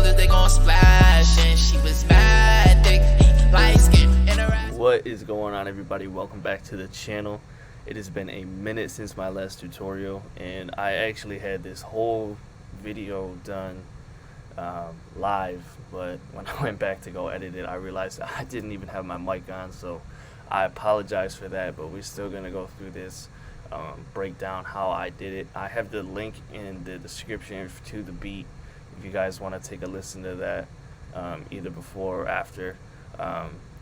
that they gon' splash. And she was mad thick, light skin. What is going on, everybody? Welcome back to the channel. It has been a minute since my last tutorial, and I actually had this whole video done live, but when I went back to go edit it, I realized I didn't even have my mic on, so I apologize for that. But we're still gonna go through this, break down how I did it. I have the link in the description to the beat if you guys want to take a listen to that, either before or after.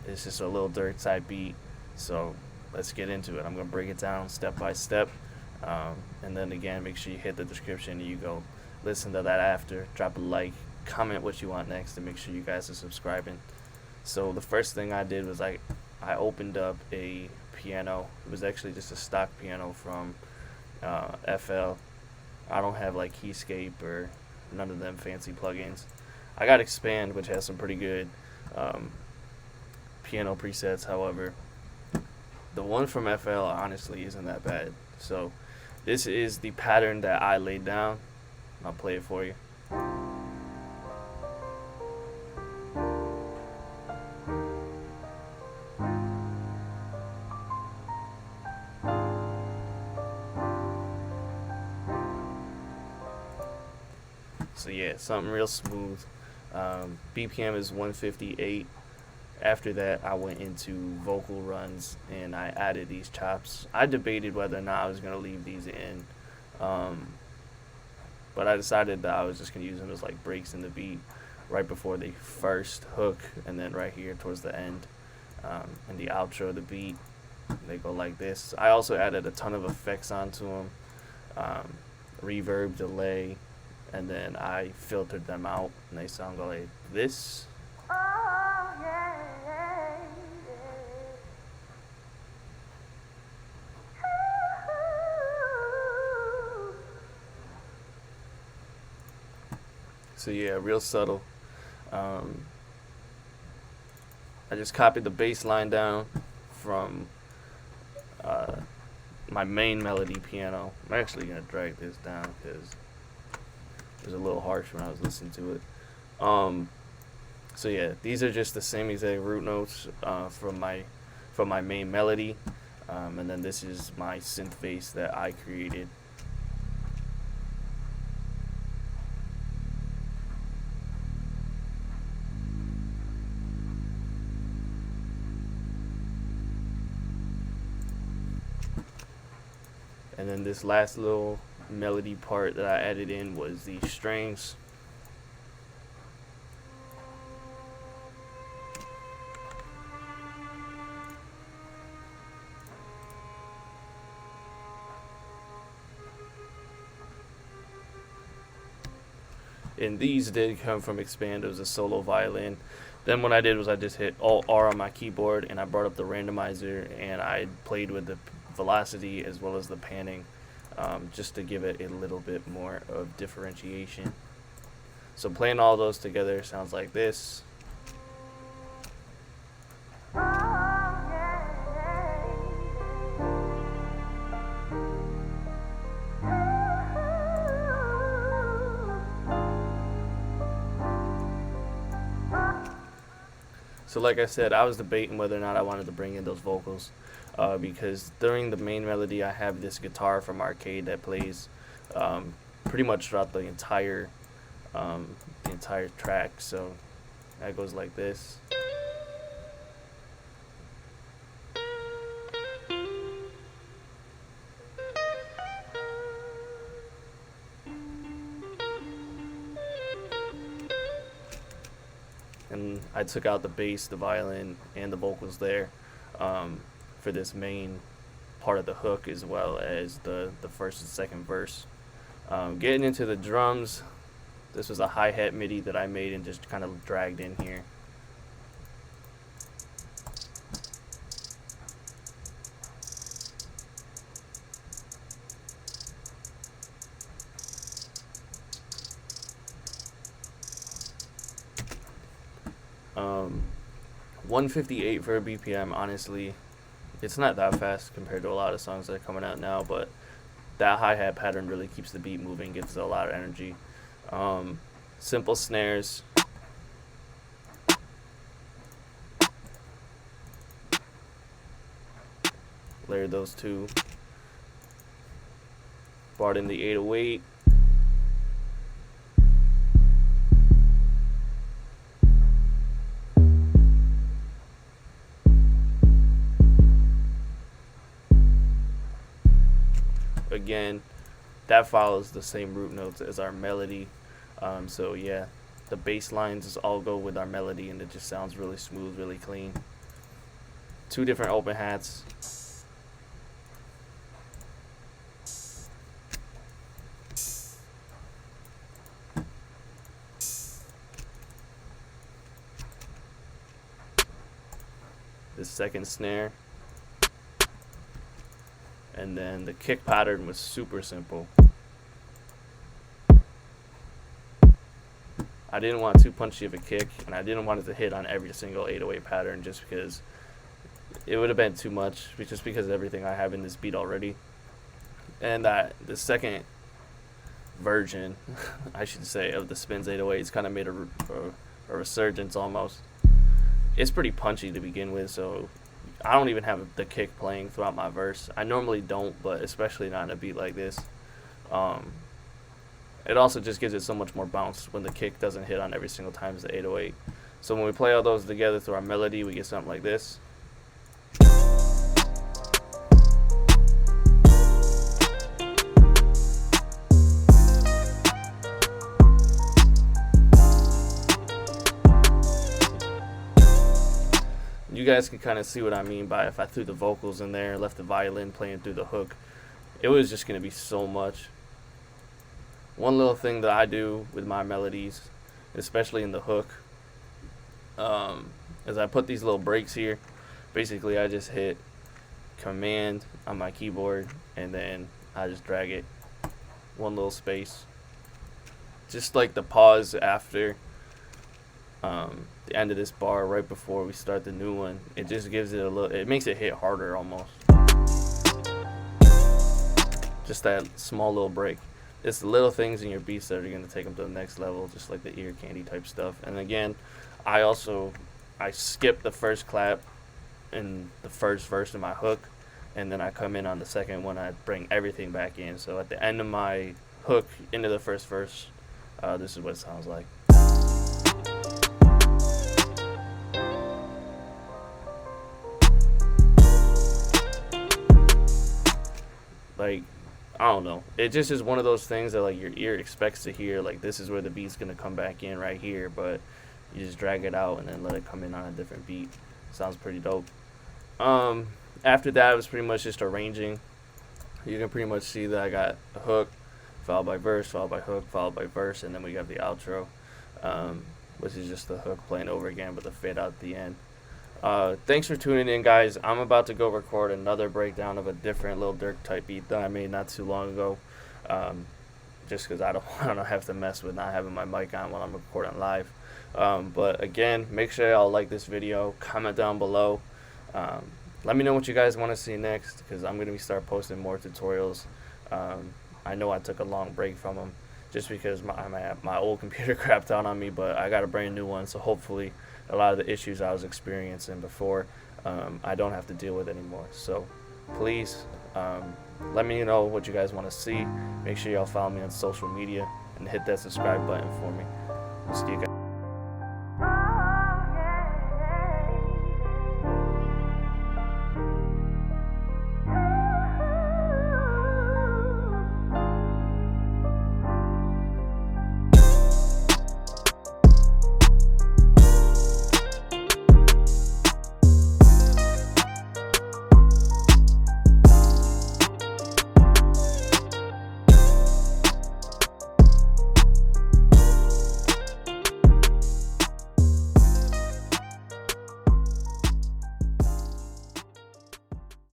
It's just a Lil Durk type beat, so let's get into it. I'm gonna break it down step by step, and then again, make sure you hit the description and you go listen to that after. Drop a like, comment what you want next, and make sure you guys are subscribing. So the first thing I did was I opened up a piano. It was actually just a stock piano from FL. I don't have like Keyscape or none of them fancy plugins. I got Expand, which has some pretty good piano presets. However, the one from FL honestly isn't that bad. So this is the pattern that I laid down. I'll play it for you. So yeah, something real smooth. BPM is 158. After that, I went into vocal runs and I added these chops. I debated whether or not I was going to leave these in, but I decided that I was just going to use them as like breaks in the beat right before the first hook, and then right here towards the end, and the outro of the beat, they go like this. I also added a ton of effects onto them, reverb, delay, and then I filtered them out and they sound like this. So yeah, real subtle. I just copied the bass line down from my main melody piano. I'm actually gonna drag this down because it was a little harsh when I was listening to it. So yeah, these are just the same exact root notes from my main melody, and then this is my synth bass that I created. And then this last little melody part that I added in was the strings. And these did come from Expand. It was a solo violin. Then what I did was I just hit Alt R on my keyboard and I brought up the randomizer and I played with the velocity as well as the panning, just to give it a little bit more of differentiation. So playing all those together sounds like this. So like I said, I was debating whether or not I wanted to bring in those vocals, because during the main melody I have this guitar from Arcade that plays pretty much throughout the entire track. So that goes like this. And I took out the bass, the violin, and the vocals there for this main part of the hook, as well as the first and second verse. Getting into the drums, this was a hi-hat MIDI that I made and just kind of dragged in here. Um, 158 for a BPM, honestly, it's not that fast compared to a lot of songs that are coming out now, but that hi-hat pattern really keeps the beat moving, gives it a lot of energy. Simple snares, layered those two. Brought in the 808. Again, that follows the same root notes as our melody. So yeah, the bass lines just all go with our melody, and it just sounds really smooth, really clean. Two different open hats. The second snare. And then the kick pattern was super simple. I didn't want too punchy of a kick, and I didn't want it to hit on every single 808 pattern just because it would have been too much, just because of everything I have in this beat already. And the second version, I should say, of the Spins 808's kind of made a resurgence almost. It's pretty punchy to begin with, so I don't even have the kick playing throughout my verse. I normally don't, but especially not in a beat like this. It also just gives it so much more bounce when the kick doesn't hit on every single time as the 808. So when we play all those together through our melody, we get something like this. You guys can kind of see what I mean by if I threw the vocals in there, left the violin playing through the hook, it was just going to be so much. One little thing that I do with my melodies, especially in the hook, is I put these little breaks here. Basically, I just hit Command on my keyboard, and then I just drag it one little space. Just like the pause after the end of this bar, right before we start the new one. It just gives it a little, it makes it hit harder almost. Just that small little break. It's the little things in your beats that are going to take them to the next level, just like the ear candy type stuff. And again, I skip the first clap in the first verse of my hook, and then I come in on the second one. I bring everything back in. So at the end of my hook into the first verse, this is what it sounds like. Like, I don't know. It just is one of those things that like your ear expects to hear. Like, this is where the beat's gonna come back in right here, but you just drag it out and then let it come in on a different beat. Sounds pretty dope. After that, it was pretty much just arranging. You can pretty much see that I got a hook, followed by verse, followed by hook, followed by verse, and then we got the outro, which is just the hook playing over again with the fade out at the end. Thanks for tuning in, guys. I'm about to go record another breakdown of a different Lil Durk type beat that I made not too long ago, just because I don't have to mess with not having my mic on while I'm recording live. But again, make sure y'all like this video, comment down below. Let me know what you guys want to see next, because I'm going to start posting more tutorials. I know I took a long break from them just because my old computer crapped out on me, but I got a brand new one, so hopefully a lot of the issues I was experiencing before, I don't have to deal with anymore. So please let me know what you guys want to see. Make sure y'all follow me on social media and hit that subscribe button for me. We'll see you guys.